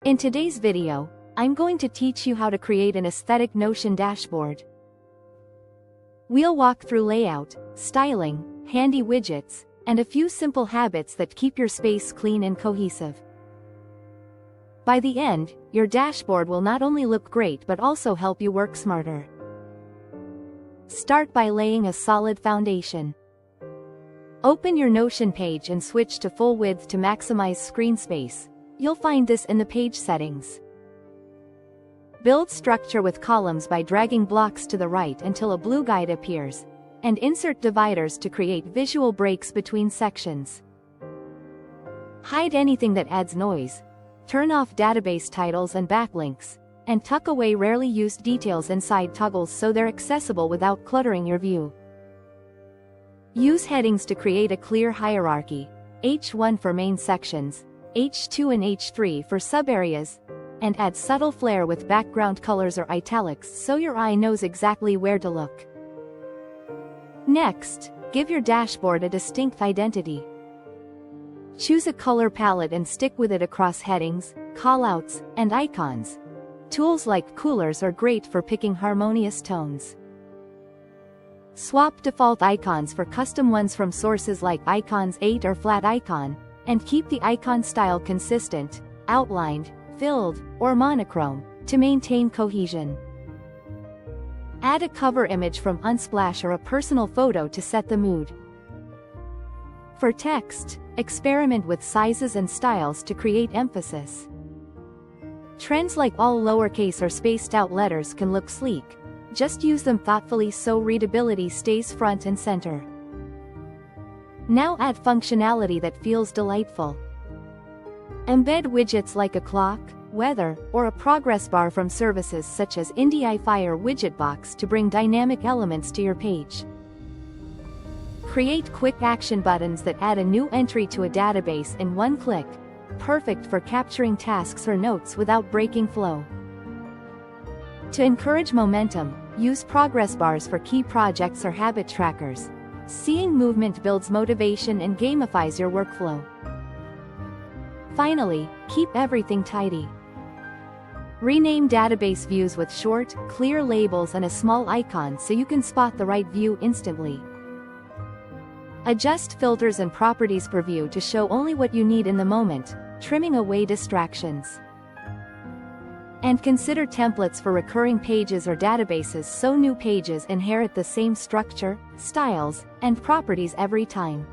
In today's video, I'm going to teach you how to create an aesthetic Notion dashboard. We'll walk through layout, styling, handy widgets, and a few simple habits that keep your space clean and cohesive. By the end, your dashboard will not only look great but also help you work smarter. Start by laying a solid foundation. Open your Notion page and switch to full width to maximize screen space. You'll find this in the page settings. Build structure with columns by dragging blocks to the right until a blue guide appears, and insert dividers to create visual breaks between sections. Hide anything that adds noise, turn off database titles and backlinks, and tuck away rarely used details inside toggles so they're accessible without cluttering your view. Use headings to create a clear hierarchy, H1 for main sections, H2 and H3 for sub-areas, and add subtle flair with background colors or italics so your eye knows exactly where to look. Next, give your dashboard a distinct identity. Choose a color palette and stick with it across headings, callouts, and icons. Tools like coolers are great for picking harmonious tones. Swap default icons for custom ones from sources like Icons 8 or Flat Icon, and keep the icon style consistent, outlined, filled, or monochrome, to maintain cohesion. Add a cover image from Unsplash or a personal photo to set the mood. For text, experiment with sizes and styles to create emphasis. Trends like all lowercase or spaced out letters can look sleek. Just use them thoughtfully so readability stays front and center. Now add functionality that feels delightful. Embed widgets like a clock, weather, or a progress bar from services such as IndieFi or Widgetbox to bring dynamic elements to your page. Create quick action buttons that add a new entry to a database in one click, perfect for capturing tasks or notes without breaking flow. To encourage momentum, use progress bars for key projects or habit trackers. Seeing movement builds motivation and gamifies your workflow. Finally, keep everything tidy. Rename database views with short, clear labels and a small icon so you can spot the right view instantly. Adjust filters and properties per view to show only what you need in the moment, trimming away distractions. And consider templates for recurring pages or databases so new pages inherit the same structure, styles, and properties every time.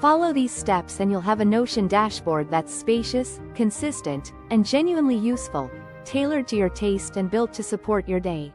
Follow these steps and you'll have a Notion dashboard that's spacious, consistent, and genuinely useful, tailored to your taste and built to support your day.